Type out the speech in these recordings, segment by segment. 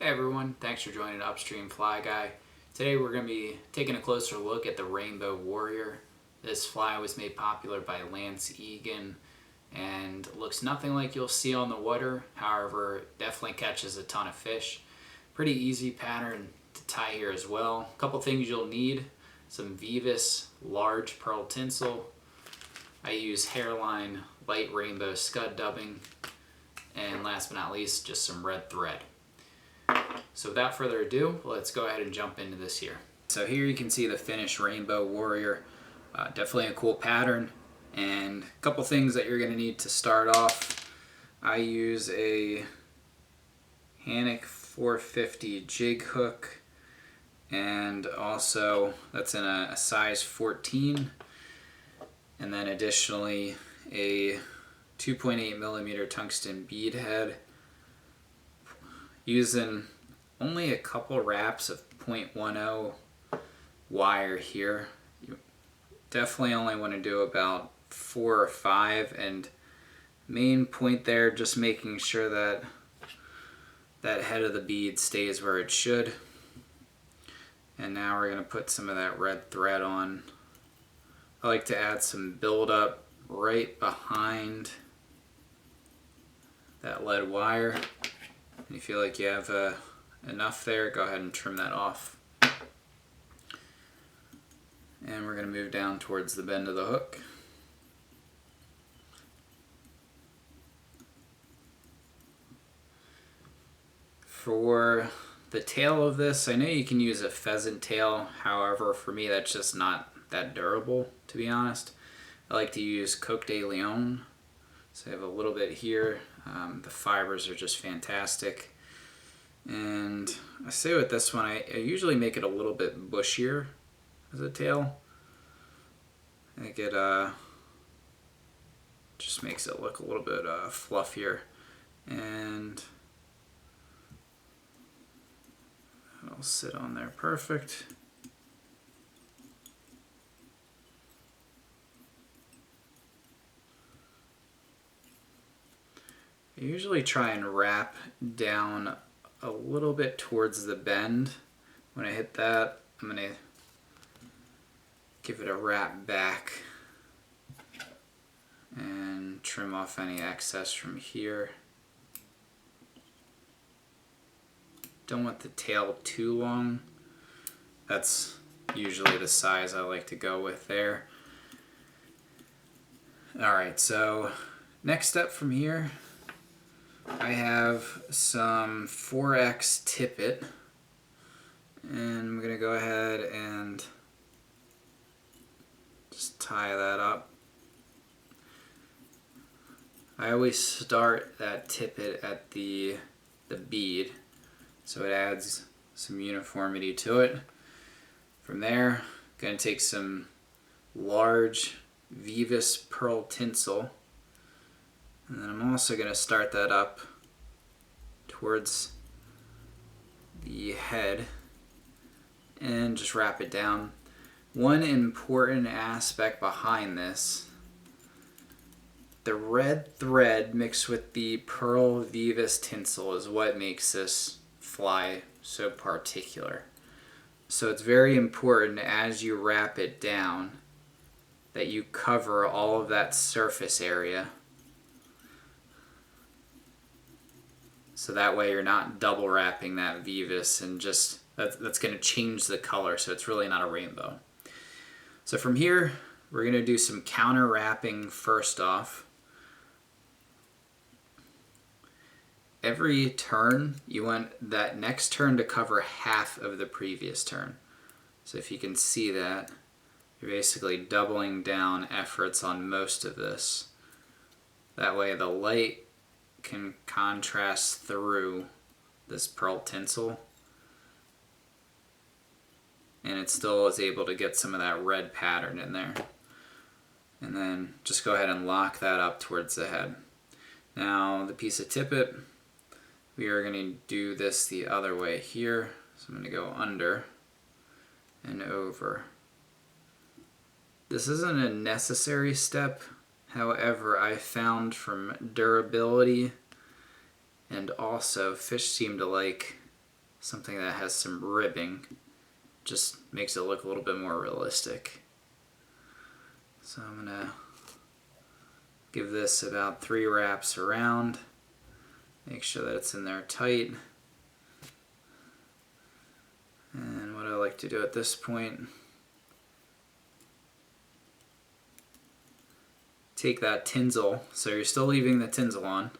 Hey everyone, thanks for joining Upstream Fly Guy. Today we're going to be taking a closer look at the Rainbow Warrior. This fly was made popular by Lance Egan and looks nothing like you'll see on the water. However, it definitely catches a ton of fish. Pretty easy pattern to tie here as well. A couple things you'll need: some Veevus large pearl tinsel. I use Hareline light rainbow scud dubbing, and last but not least, just some red thread. So without further ado, let's go ahead and jump into this here. So here you can see the finished Rainbow Warrior. Definitely a cool pattern, and a couple things that you're going to need to start off. I use a Hanak 450 jig hook, and also that's in a size 14, and then additionally a 2.8 millimeter tungsten bead head, using only a couple wraps of 0.10 wire here. You definitely only want to do about 4 or 5, and main point there, just making sure that that head of the bead stays where it should. And now we're going to put some of that red thread on. I like to add some buildup right behind that lead wire. You feel like you have enough there, go ahead and trim that off. And we're going to move down towards the bend of the hook. For the tail of this, I know you can use a pheasant tail, however for me that's just not that durable, to be honest. I like to use Coq De Leon. So I have a little bit here. The fibers are just fantastic. And I say with this one, I usually make it a little bit bushier as a tail. I think it just makes it look a little bit fluffier. And it'll sit on there perfect. I usually try and wrap down a little bit towards the bend. When I hit that, I'm going to give it a wrap back and trim off any excess from here. Don't want the tail too long. That's usually the size I like to go with there. Alright, so next step from here, I have some 4X tippet, and I'm going to go ahead and just tie that up. I always start that tippet at the bead, so it adds some uniformity to it. From there, I'm going to take some large Veevus Pearl Tinsel, and then I'm also going to start that up towards the head and just wrap it down. One important aspect behind this, the red thread mixed with the pearl Veevus tinsel is what makes this fly so particular. So it's very important as you wrap it down that you cover all of that surface area. So that way you're not double wrapping that Veevus, and just that's going to change the color, so it's really not a rainbow. So from here, we're going to do some counter wrapping first off. Every turn, you want that next turn to cover half of the previous turn. So if you can see that, you're basically doubling down efforts on most of this. That way the light can contrast through this pearl tinsel, and it still is able to get some of that red pattern in there. And then just go ahead and lock that up towards the head. Now the piece of tippet, we are going to do this the other way here. So I'm going to go under and over. This isn't a necessary step. However, I found from durability, and also fish seem to like something that has some ribbing. Just makes it look a little bit more realistic. So I'm gonna give this about 3 wraps around. Make sure that it's in there tight. And what I like to do at this point, take that tinsel, so you're still leaving the tinsel on,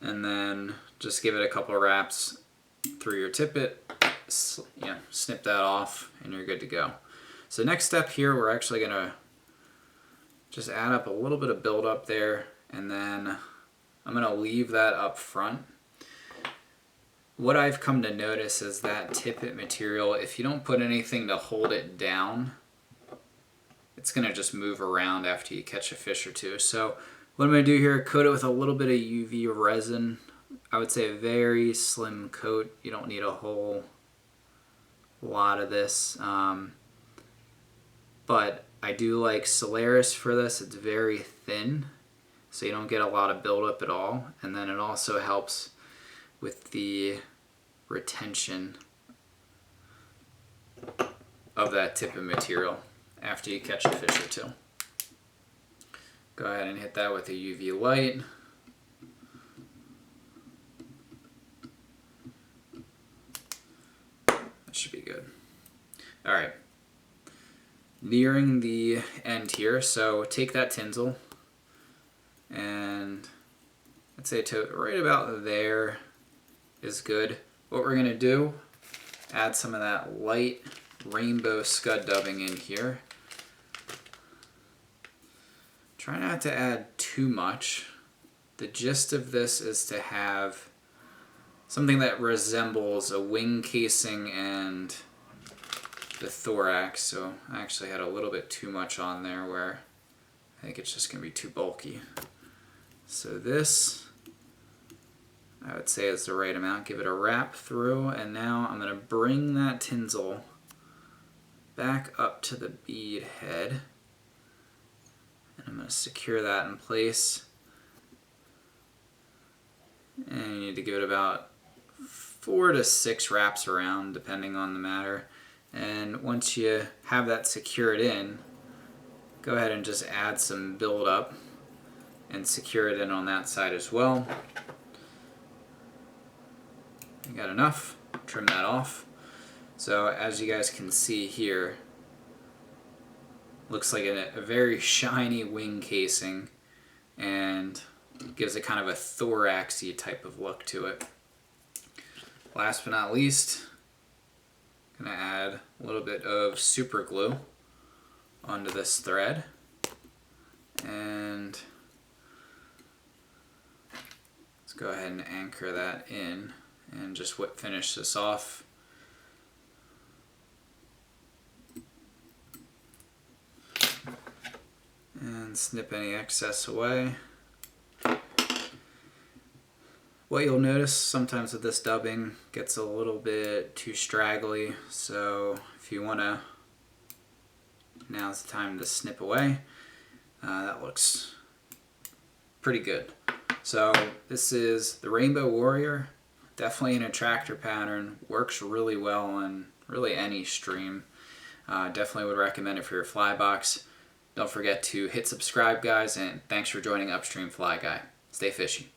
and then just give it a couple wraps through your tippet, snip that off, and you're good to go. So next step here, we're actually gonna just add up a little bit of buildup there, and then I'm gonna leave that up front. What I've come to notice is that tippet material, if you don't put anything to hold it down, it's gonna just move around after you catch a fish or two. So what I'm gonna do here, coat it with a little bit of UV resin. I would say a very slim coat. You don't need a whole lot of this. But I do like Solarex for this. It's very thin, so you don't get a lot of buildup at all. And then it also helps with the retention of that tippet material after you catch a fish or two. Go ahead and hit that with a UV light. That should be good. All right. Nearing the end here, so take that tinsel and I'd say to right about there is good. What we're gonna do, add some of that light rainbow scud dubbing in here. Try not to add too much. The gist of this is to have something that resembles a wing casing and the thorax. So I actually had a little bit too much on there where I think it's just gonna be too bulky. So this, I would say, is the right amount. Give it a wrap through, and now I'm gonna bring that tinsel back up to the bead head. And I'm gonna secure that in place. And you need to give it about 4 to 6 wraps around, depending on the matter. And once you have that secured in, go ahead and just add some build-up and secure it in on that side as well. You got enough, trim that off. So as you guys can see here, looks like a very shiny wing casing and gives it kind of a thoraxy type of look to it. Last but not least, I'm gonna add a little bit of super glue onto this thread, and let's go ahead and anchor that in and just finish this off. And snip any excess away. What you'll notice sometimes with this dubbing gets a little bit too straggly, so if you want to, now's the time to snip away. That looks pretty good. So this is the Rainbow Warrior, definitely an attractor pattern, works really well on really any stream. Definitely would recommend it for your fly box. Don't forget to hit subscribe, guys, and thanks for joining Upstream Fly Guy. Stay fishy.